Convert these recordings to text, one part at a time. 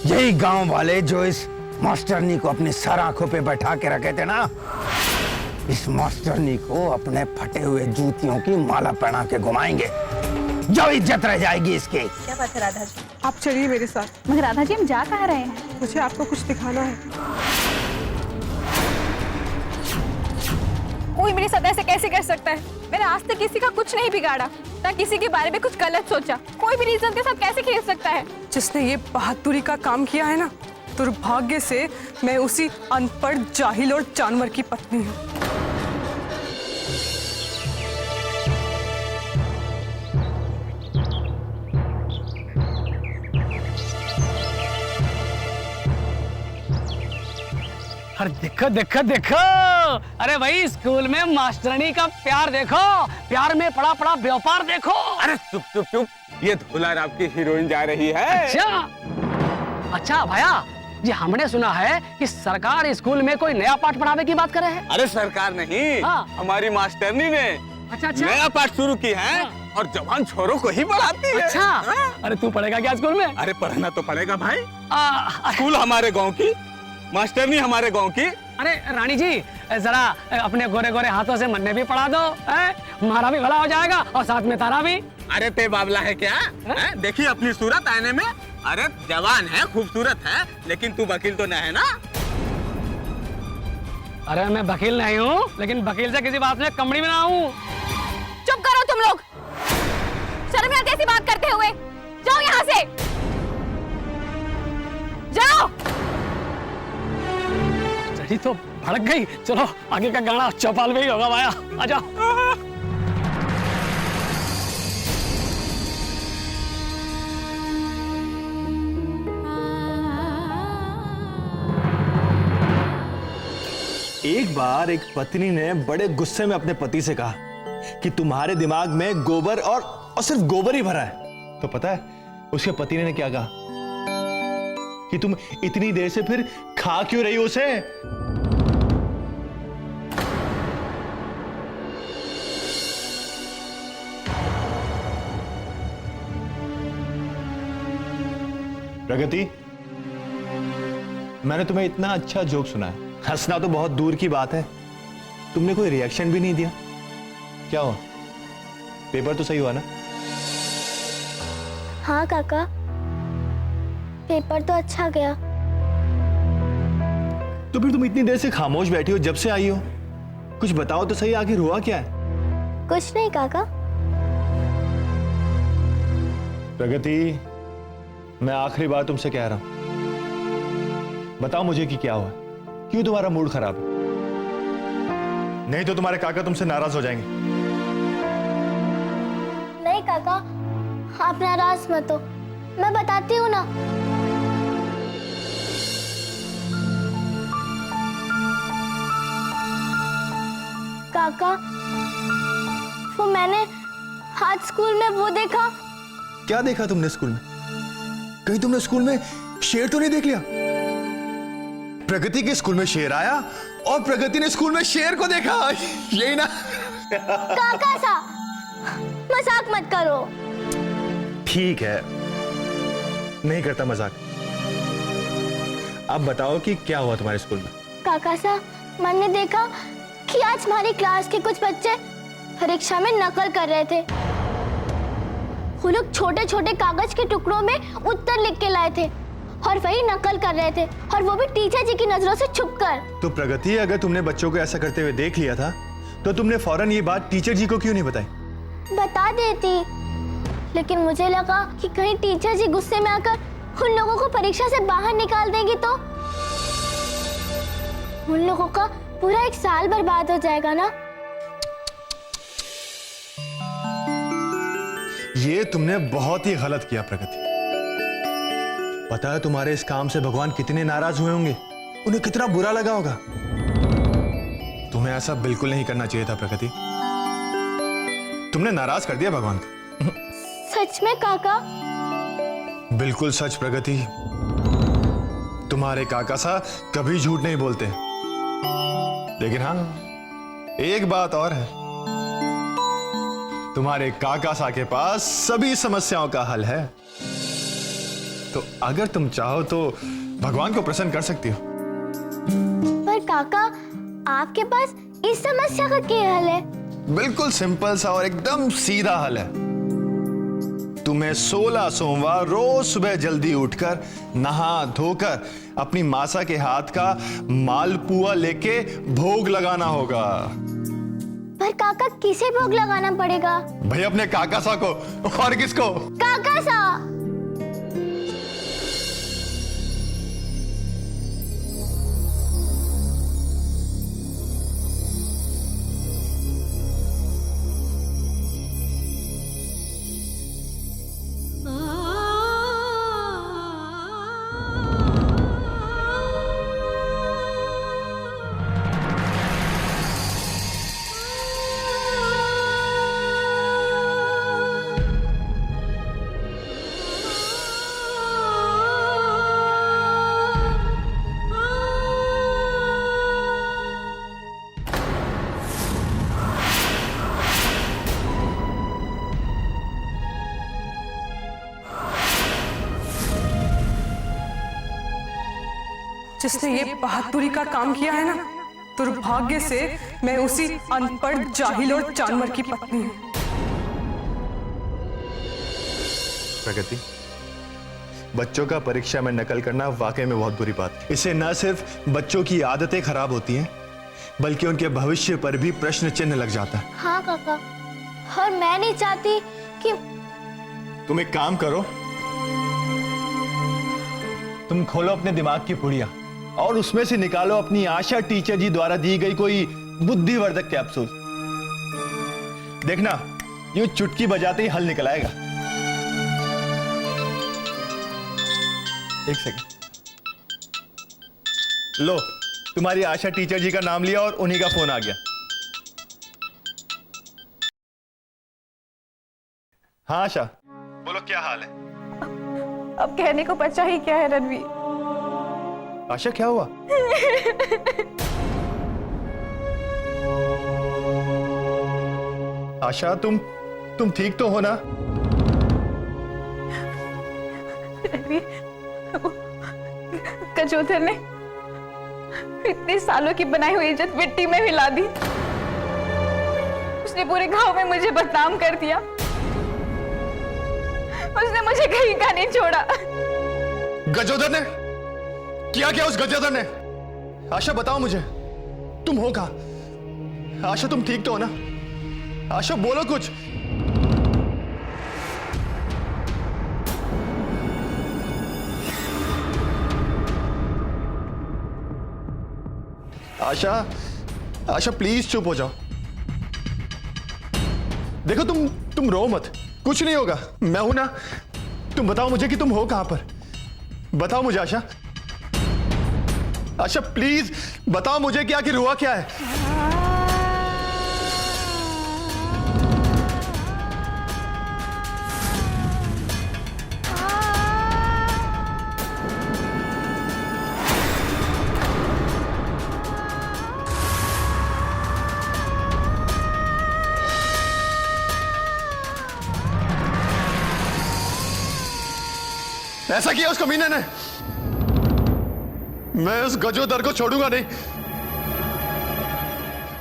यही गांव वाले जो इस मास्टरनी को अपनी सर आंखों पे बैठा के रखे थे ना, इस मास्टरनी को अपने फटे हुए जूतियों की माला पहना के घुमाएंगे, जो इज्जत रह जाएगी इसकी। क्या बात है राधा जी? आप चलिए मेरे साथ। मगर राधा जी हम जा कहाँ रहे हैं? मुझे आपको कुछ दिखाना है। कोई मेरे साथ ऐसे कैसे कर सकता है? मैंने आज तक किसी का कुछ नहीं बिगाड़ा, ना किसी के बारे में कुछ गलत सोचा। कोई भी इज्जत के साथ कैसे खेल सकता है? जिसने ये बहादुरी का काम किया है ना, दुर्भाग्य से मैं उसी अनपढ़, जाहिल और जानवर की पत्नी हूँ। अरे देखो देखो देखो, अरे भाई स्कूल में मास्टरनी का प्यार देखो, प्यार में पड़ा पड़ा व्यापार देखो। अरे चुप चुप चुप, ये धुलार आपकी हीरोइन जा रही है। अच्छा भैया, ये हमने सुना है कि सरकार स्कूल में कोई नया पाठ पढ़ाने की बात कर रहे हैं। अरे सरकार नहीं, हाँ। हमारी मास्टरनी ने अच्छा नया पाठ शुरू की है। हाँ। और जवान छोरों को ही पढ़ाती है। अच्छा, हाँ। अरे तू पढ़ेगा क्या स्कूल में? अरे पढ़ना तो पड़ेगा भाई। स्कूल हमारे गांव की, मास्टरनी हमारे गांव की। अरे रानी जी, जरा अपने गोरे गोरे हाथों से मन्ने भी पढ़ा दो, हमारा भी भला हो जाएगा और साथ में तारा भी। अरे ते बाबला है क्या? देखिए अपनी सूरत आईने में। अरे जवान है, खूबसूरत है, लेकिन तू वकील तो न है ना? अरे मैं वकील नहीं हूँ, लेकिन वकील से किसी बात में कमड़ी में ना हूँ। चुप करो तुम लोग, शर्म नहीं आती ऐसी बात करते हुए। जाओ यहाँ से, जाओ। चली तो भड़क गई। चलो आगे का गाना चौपाल में ही होगा भाया, आजा। एक बार एक पत्नी ने बड़े गुस्से में अपने पति से कहा कि तुम्हारे दिमाग में गोबर और सिर्फ गोबर ही भरा है। तो पता है उसके पति ने क्या कहा कि तुम इतनी देर से फिर खा क्यों रही हो उसे? प्रगति, मैंने तुम्हें इतना अच्छा जोक सुना है, हंसना तो बहुत दूर की बात है, तुमने कोई रिएक्शन भी नहीं दिया। क्या हुआ? पेपर तो सही हुआ ना? हाँ काका, पेपर तो अच्छा गया। तो फिर तुम इतनी देर से खामोश बैठी हो जब से आई हो, कुछ बताओ तो सही, आखिर हुआ क्या है? कुछ नहीं काका। प्रगति, मैं आखिरी बार तुमसे कह रहा हूं, बताओ मुझे कि क्या हुआ, क्यों तुम्हारा मूड खराब है? नहीं तो तुम्हारे काका तुमसे नाराज हो जाएंगे। नहीं काका, आप नाराज मत हो, मैं बताती हूँ ना। काका, वो मैंने आज स्कूल में वो देखा। क्या देखा तुमने स्कूल में? कहीं तुमने स्कूल में शेर तो नहीं देख लिया? प्रगति के स्कूल में शेर आया और प्रगति ने स्कूल में शेर को देखा, यही ना? काका सा मजाक मत करो। ठीक है, नहीं करता मजाक। अब बताओ कि क्या हुआ तुम्हारे स्कूल में? काका सा, मैंने देखा कि आज हमारी क्लास के कुछ बच्चे परीक्षा में नकल कर रहे थे। वो लोग छोटे छोटे कागज के टुकड़ों में उत्तर लिख के लाए थे और वही नकल कर रहे थे, और वो भी टीचर जी की नजरों से छुपकर। तो प्रगति, अगर तुमने बच्चों को ऐसा करते हुए देख लिया था तो तुमने फौरन ये बात टीचर जी को क्यों नहीं बताई? बता देती, लेकिन मुझे लगा कि कहीं टीचर जी गुस्से में आकर उन लोगों को परीक्षा से बाहर निकाल देंगी तो उन लोगों का पूरा एक साल बर्बाद हो जाएगा ना। ये तुमने बहुत ही गलत किया प्रगति। पता है तुम्हारे इस काम से भगवान कितने नाराज हुए होंगे, उन्हें कितना बुरा लगा होगा। तुम्हें ऐसा बिल्कुल नहीं करना चाहिए था प्रगति, तुमने नाराज कर दिया भगवान को। सच में काका? बिल्कुल सच प्रगति, तुम्हारे काका सा कभी झूठ नहीं बोलते। लेकिन हाँ, एक बात और है, तुम्हारे काका के पास सभी समस्याओं का हल है। तो अगर तुम चाहो तो भगवान को प्रसन्न कर सकती हो। पर काका, आपके पास इस समस्या का क्या हल है? बिल्कुल सिंपल सा और एकदम सीधा हल है। तुम्हें 16 सोमवार रोज सुबह जल्दी उठकर नहा धोकर अपनी मासा के हाथ का मालपुआ लेके भोग लगाना होगा। पर काका, किसे भोग लगाना पड़ेगा? भाई अपने काका सा को। और किसको? काका सा। जिसने ये बहादुरी का काम किया है ना, दुर्भाग्य से मैं उसी अनपढ़ जाहिल और जानवर की पत्नी हूँ। प्रगति, बच्चों का परीक्षा में नकल करना वाकई में बहुत बुरी बात है। इससे न सिर्फ बच्चों की आदतें खराब होती हैं, बल्कि उनके भविष्य पर भी प्रश्न चिन्ह लग जाता है। हाँ काका, और मैं नहीं चाहती कि... तुम एक काम करो, तुम खोलो अपने दिमाग की पुड़िया और उसमें से निकालो अपनी आशा टीचर जी द्वारा दी गई कोई बुद्धिवर्धक कैप्सूल। देखना, यूं चुटकी बजाते ही हल निकल आएगा। एक सेकंड, लो, तुम्हारी आशा टीचर जी का नाम लिया और उन्हीं का फोन आ गया। हाँ आशा, बोलो क्या हाल है? अब कहने को बचा ही क्या है रणवीर। आशा क्या हुआ? आशा तुम ठीक तो हो ना? रणवीर, गजोधर ने इतने सालों की बनाई हुई इज्जत मिट्टी में मिला दी। उसने पूरे गांव में मुझे बदनाम कर दिया। उसने मुझे कहीं का नहीं छोड़ा। गजोधर ने क्या उस गजोधर ने? आशा बताओ मुझे, तुम हो कहां? आशा तुम ठीक तो हो ना? आशा बोलो कुछ। आशा प्लीज चुप हो जाओ। देखो तुम रो मत, कुछ नहीं होगा, मैं हूं ना। तुम बताओ मुझे कि तुम हो कहां पर। बताओ मुझे आशा। आशा प्लीज बताओ मुझे कि आखिर हुआ क्या है। ऐसा किया उस कमीने ने? मैं उस गजोदर को छोड़ूंगा नहीं।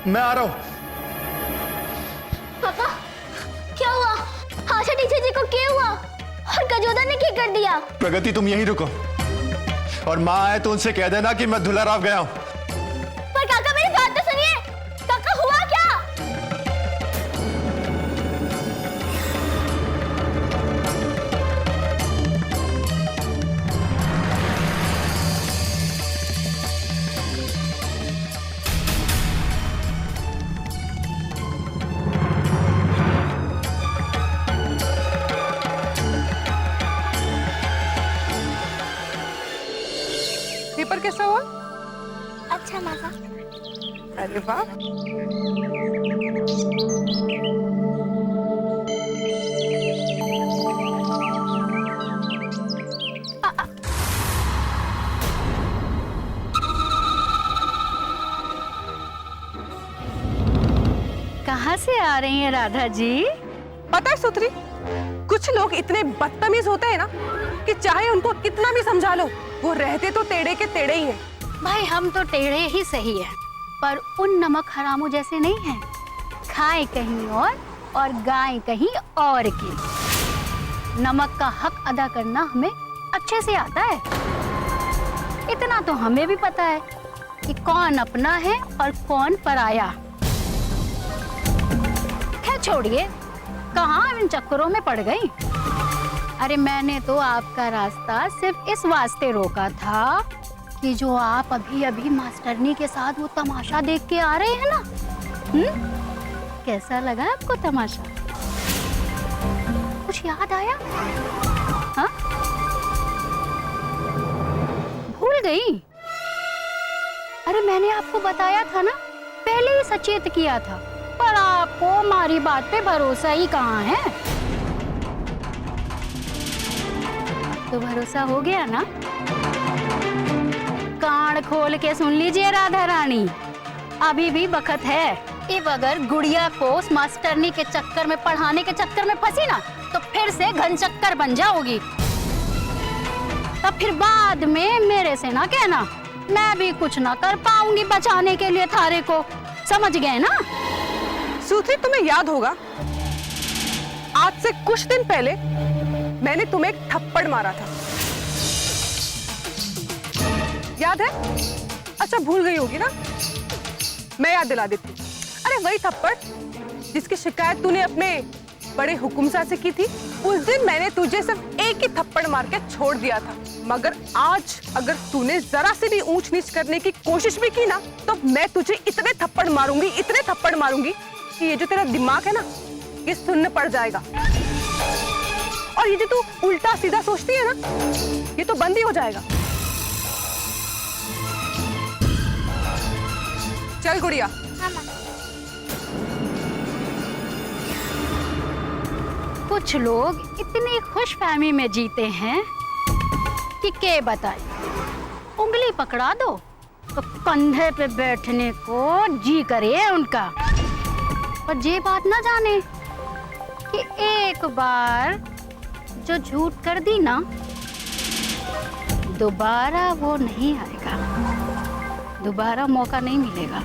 मैं आ रहा हूं। पापा, क्या हुआ? आशा टीचर जी को क्या हुआ? और गजोदर ने क्या कर दिया? प्रगति तुम यहीं रुको और माँ आए तो उनसे कह देना कि मैं धुलाराव गया हूं। पर काका मेरी बात तो सुनिए। काका हुआ क्या? पेपर कैसा हुआ? अच्छा मामा। अरे वाह। कहाँ से आ रही हैं राधा जी? पता है सुथरी, कुछ लोग इतने बदतमीज होते हैं ना कि चाहे उनको कितना भी समझा लो, वो रहते तो टेढ़े के टेढ़े ही हैं। भाई हम तो टेढ़े ही सही है, पर उन नमक हरामों जैसे नहीं हैं। खाए कहीं और गाय कहीं और की। नमक का हक अदा करना हमें अच्छे से आता है। इतना तो हमें भी पता है कि कौन अपना है और कौन पराया। खैर छोड़िए, कहाँ इन चक्करों में पड़ गई। अरे मैंने तो आपका रास्ता सिर्फ इस वास्ते रोका था कि जो आप अभी अभी मास्टरनी के साथ वो तमाशा देख के आ रहे हैं ना, कैसा लगा आपको तमाशा? कुछ याद आया? हाँ? भूल गई? अरे मैंने आपको बताया था ना, पहले ही सचेत किया था, पर आपको हमारी बात पे भरोसा ही कहाँ है। तो भरोसा हो गया ना? कान खोल के सुन लीजिए राधा रानी, अभी भी वक्त है। अब अगर गुड़िया को उस मास्टरनी के चक्कर में, पढ़ाने के चक्कर में फंसी ना, तो फिर से घन चक्कर बन जाओगी। तब फिर बाद में मेरे से ना कहना मैं भी कुछ ना कर पाऊंगी बचाने के लिए थारे को। समझ गए ना? सुथरी, तुम्हें याद होगा आज से कुछ दिन पहले मैंने तुम्हें एक थप्पड़ मारा था, याद है? अच्छा भूल गई होगी ना, मैं याद दिला देती हूँ। अरे वही थप्पड़ जिसकी शिकायत तूने अपने बड़े हुकुमसा से की थी। उस दिन मैंने तुझे सिर्फ एक ही थप्पड़ मार के छोड़ दिया था, मगर आज अगर तूने जरा से भी ऊंच नीच करने की कोशिश भी की ना, तो मैं तुझे इतने थप्पड़ मारूंगी कि ये जो तेरा दिमाग है ना, ये सुन्न पड़ जाएगा। और ये जो तू उल्टा सीधा सोचती है ना, ये तो बंद ही हो जाएगा। चल गुड़िया। कुछ लोग इतनी खुशफहमी में जीते हैं कि क्या बताए। उंगली पकड़ा दो तो कंधे पे बैठने को जी करे उनका। पर ये बात ना जाने कि एक बार जो झूठ कर दी ना, दोबारा वो नहीं आएगा, दोबारा मौका नहीं मिलेगा।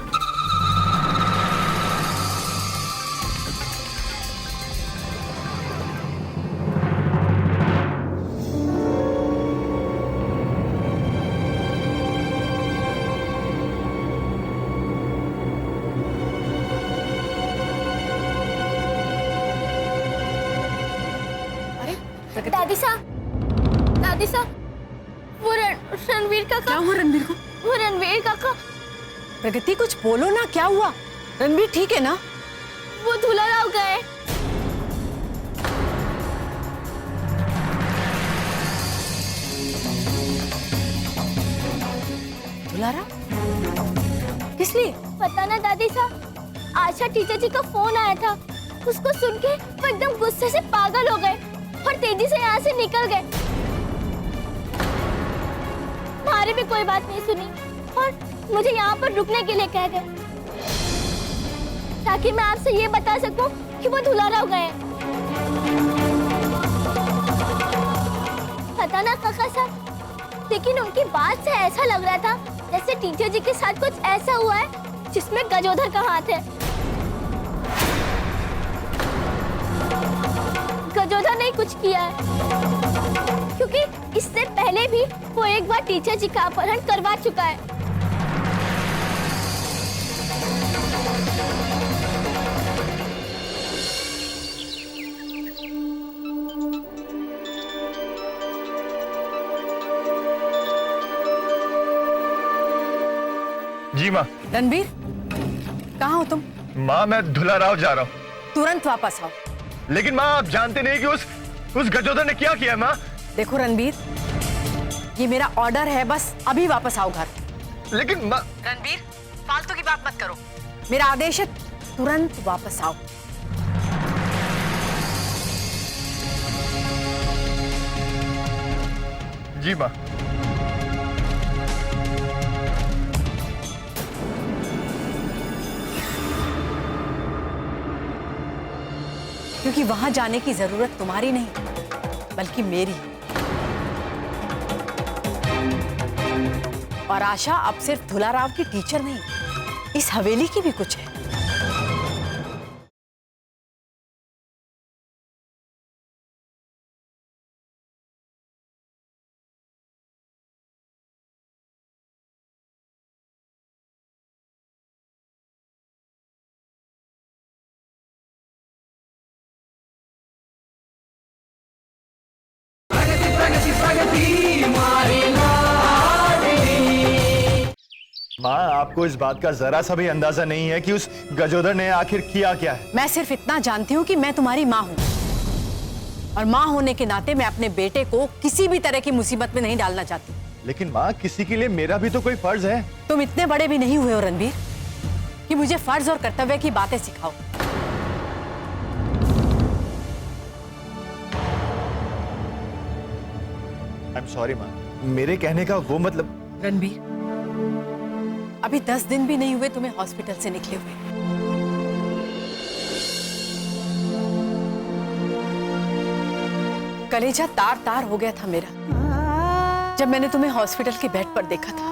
दादी सा, वो रणवीर काका। क्या हुआ रणवीर को? वो रणवीर काका। प्रगति कुछ बोलो ना, क्या हुआ? रणवीर ठीक है ना? वो धुलाराव गए। धुलाराव? किस लिए? पता ना दादी सा, आशा टीचर जी का फोन आया था। उसको सुन के वो एकदम गुस्से से पागल हो गए और तेजी से यहाँ से निकल गए। हमारे भी कोई बात नहीं सुनी और मुझे यहाँ पर रुकने के लिए कह गए, ताकि मैं आपसे ये बता सकूं कि वो धुलाराव गए। पता ना काका साहब, लेकिन उनकी बात से ऐसा लग रहा था जैसे टीचर जी के साथ कुछ ऐसा हुआ है जिसमें गजोधर का हाथ है। गजोधर ने कुछ किया है, क्योंकि इससे पहले भी वो एक बार टीचर जी का अपहरण करवा चुका है। जी माँ। रणवीर, कहाँ हो तुम? माँ मैं धुलाराव जा रहा हूँ। तुरंत वापस आओ। लेकिन माँ आप जानते नहीं कि उस गजोधर ने क्या किया माँ। देखो रणवीर, ये मेरा ऑर्डर है, बस अभी वापस आओ घर। लेकिन माँ। रणवीर, फालतू की बात मत करो, मेरा आदेश है, तुरंत वापस आओ। जी माँ। क्योंकि वहां जाने की जरूरत तुम्हारी नहीं बल्कि मेरी। और आशा अब सिर्फ दुलाराव की टीचर नहीं, इस हवेली की भी कुछ है। माँ, आपको इस बात का जरा सा भी अंदाजा नहीं है कि उस गजोदर ने आखिर किया क्या है? मैं सिर्फ इतना जानती हूँ कि मैं तुम्हारी माँ हूँ, और माँ होने के नाते मैं अपने बेटे को किसी भी तरह की मुसीबत में नहीं डालना चाहती। लेकिन माँ, किसी के लिए मेरा भी तो कोई फर्ज है। तुम इतने बड़े भी नहीं हुए हो रणबीर कि मुझे फर्ज और कर्तव्य की बातें सिखाओ। आई एम सॉरी माँ, मेरे कहने का वो मतलब। रणबीर, अभी 10 दिन भी नहीं हुए तुम्हें हॉस्पिटल से निकले हुए। कलेजा तार तार हो गया था मेरा जब मैंने तुम्हें हॉस्पिटल के बेड पर देखा था।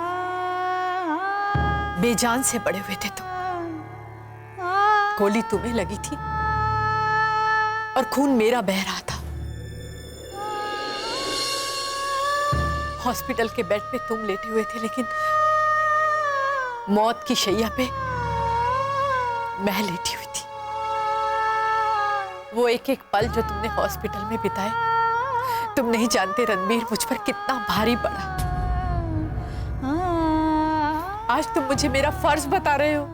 बेजान से पड़े हुए थे तुम, गोली तुम्हें लगी थी और खून मेरा बह रहा था। हॉस्पिटल के बेड पे तुम लेटे हुए थे, लेकिन मौत की शैया पे मैं लेटी हुई थी। वो एक एक पल जो तुमने हॉस्पिटल में बिताए, तुम नहीं जानते रणबीर मुझ पर कितना भारी पड़ा। आज तुम मुझे मेरा फर्ज बता रहे हो।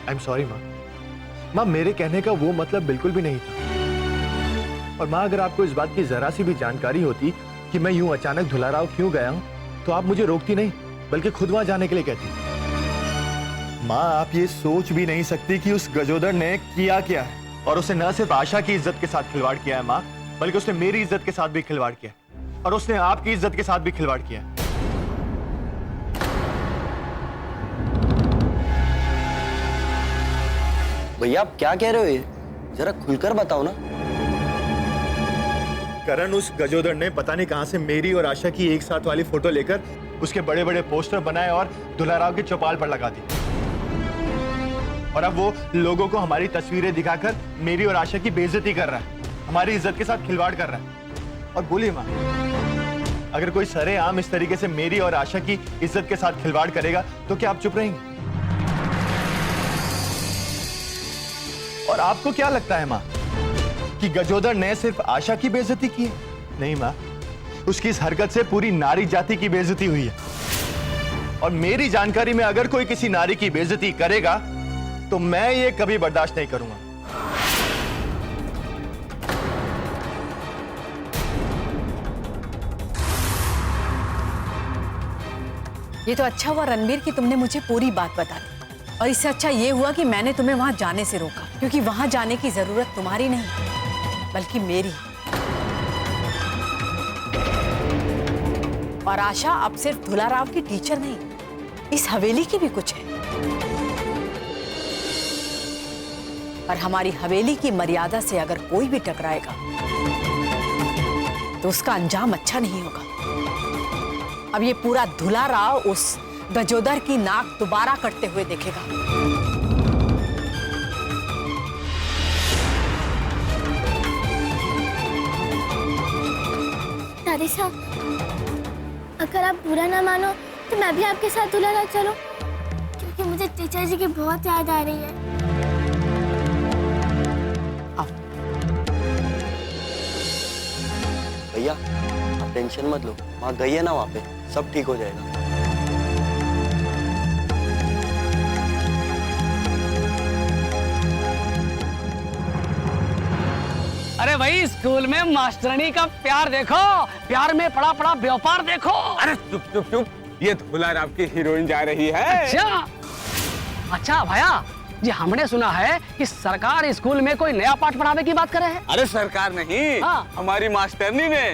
आई एम सॉरी माँ। माँ, मेरे कहने का वो मतलब बिल्कुल भी नहीं था। और माँ, अगर आपको इस बात की जरा सी भी जानकारी होती कि मैं यूं अचानक दुलाराव क्यों गया हूं, तो आप मुझे रोकती नहीं, बल्कि खुद वहां जाने के लिए कहती। माँ, आप ये सोच भी नहीं सकती कि उस गजोदर ने किया क्या है। और उसने न सिर्फ आशा की इज्जत के साथ खिलवाड़ किया है माँ, बल्कि उसने मेरी इज्जत के साथ भी खिलवाड़ किया है, और उसने आपकी इज्जत के साथ भी खिलवाड़ किया है। भैया, आप क्या कह रहे हो? ये जरा खुलकर बताओ ना। करण, उस गजोदर ने पता नहीं कहां से मेरी और आशा की एक साथ वाली फोटो लेकर उसके बड़े बड़े पोस्टर बनाए और दुलाराव के चौपाल पर लगा दी। और अब वो लोगों को हमारी तस्वीरें दिखाकर मेरी और आशा की बेइज्जती कर रहा है, हमारी इज्जत के साथ खिलवाड़ कर रहा है। और बोलिए माँ, अगर कोई सरेआम इस तरीके से मेरी और आशा की इज्जत के साथ खिलवाड़ करेगा तो क्या आप चुप रहेंगे? और आपको क्या लगता है माँ कि गजोदर ने सिर्फ आशा की बेइज्जती की है? नहीं माँ, उसकी इस हरकत से पूरी नारी जाति की बेइज्जती हुई है। और मेरी जानकारी में अगर कोई किसी नारी की बेइज्जती करेगा तो मैं ये कभी बर्दाश्त नहीं करूंगा। ये तो अच्छा हुआ रणबीर कि तुमने मुझे पूरी बात बता दी, और इससे अच्छा ये हुआ कि मैंने तुम्हें वहां जाने से रोका, क्योंकि वहां जाने की जरूरत तुम्हारी नहीं बल्कि मेरी। और आशा अब सिर्फ दुलाराव की टीचर नहीं, इस हवेली की भी कुछ है। और हमारी हवेली की मर्यादा से अगर कोई भी टकराएगा तो उसका अंजाम अच्छा नहीं होगा। अब ये पूरा दुलाराव उस गजोदर की नाक दोबारा कटते हुए देखेगा। दादी साहब, अगर आप बुरा ना मानो तो मैं भी आपके साथ दुलाराव चलूं, क्योंकि मुझे टीचर जी की बहुत याद आ रही है। भैया, आप टेंशन मत लो, वहाँ गई है ना, वहाँ पे सब ठीक हो जाएगा। अरे भाई, स्कूल में मास्टरनी का प्यार देखो, प्यार में पड़ा पड़ा व्यापार देखो। अरे चुप चुप चुप, ये दुलाराव की हीरोइन जा रही है। अच्छा, अच्छा भैया जी, हमने सुना है कि सरकार स्कूल में कोई नया पाठ पढ़ाने की बात करे है। अरे सरकार नहीं, हाँ। हमारी मास्टरनी ने।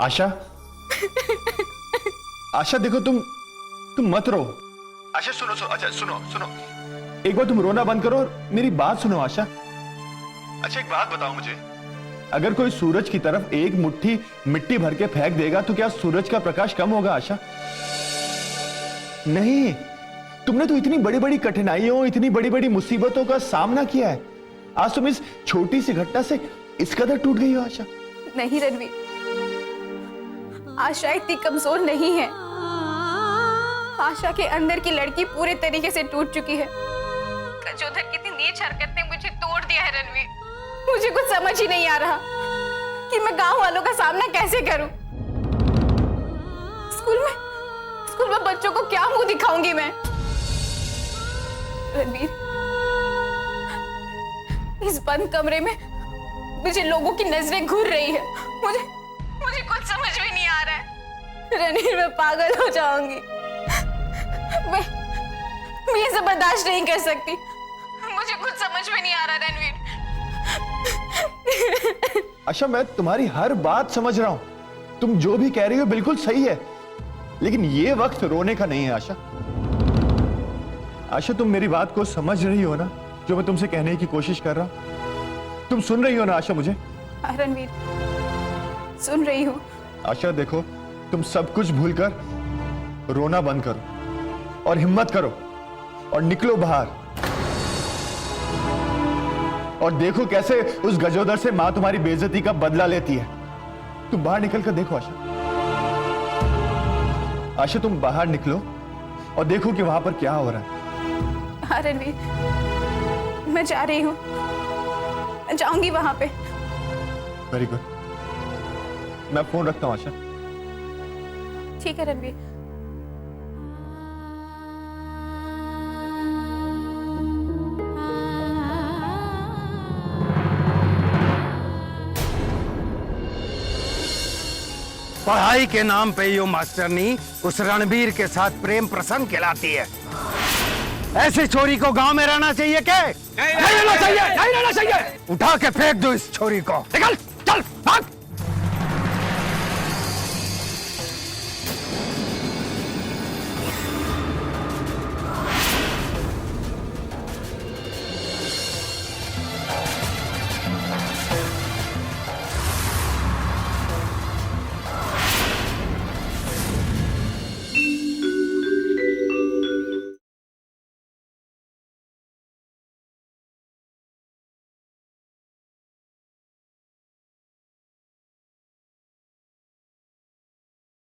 आशा, आशा देखो तुम मत रो। आशा सुनो सुनो, अच्छा सुनो सुनो, एक बार तुम रोना बंद करो और मेरी बात सुनो आशा। अच्छा एक बात बताओ मुझे, अगर कोई सूरज की तरफ एक मुट्ठी मिट्टी भर के फेंक देगा तो क्या सूरज का प्रकाश कम होगा आशा? नहीं, तुमने तो इतनी बड़ी बड़ी कठिनाइयों, इतनी बड़ी बड़ी मुसीबतों का सामना किया है, आज तुम इस छोटी सी घटना से इस कदर टूट गई हो आशा? नहीं रणवीर, आशा इतनी कमजोर नहीं है। आशा के अंदर की लड़की पूरे तरीके से टूट चुकी है। गजोधर की इतनी नीच हरकत ने मुझे तोड़ दिया है रणवीर। मुझे कुछ समझ ही नहीं आ रहा कि मैं गांव वालों का सामना कैसे करूं। स्कूल में बच्चों को क्या मुंह दिखाऊंगी मैं? रणवीर, इस बंद कमरे में मुझे लोगों की नजरें घूर रही है। मुझे कुछ समझ में नहीं आ रहा है। रणवीर, मैं पागल हो जाऊंगी। मैं ये सब बर्दाश्त नहीं कर सकती। मुझे कुछ समझ में नहीं आ रहा रणवीर। आशा, मैं तुम्हारी हर बात समझ रहा हूं, तुम जो भी कह रही हो बिल्कुल सही है, लेकिन ये वक्त रोने का नहीं है आशा। आशा, तुम मेरी बात को समझ रही हो ना, जो मैं तुमसे कहने की कोशिश कर रहा हूं? तुम सुन रही हो ना आशा मुझे? रणवीर, सुन रही हूँ। आशा देखो, तुम सब कुछ भूलकर रोना बंद करो और हिम्मत करो और निकलो बाहर और देखो कैसे उस गजोदर से मां तुम्हारी बेइज्जती का बदला लेती है। तुम बाहर निकल कर देखो आशा। आशा, तुम बाहर निकलो और देखो कि वहां पर क्या हो रहा है। हाँ रणवीर, मैं जा रही हूँ, मैं जाऊंगी वहां पे। वेरी गुड, मैं फोन रखता हूं आशा। ठीक है रणवीर। पढ़ाई के नाम पे यो मास्टरनी उस रणबीर के साथ प्रेम प्रसंग खिलाती है। ऐसी छोरी को गांव में रहना चाहिए क्या? नहीं रहना चाहिए, नहीं रहना चाहिए। उठा के फेंक दो इस छोरी को, निकल।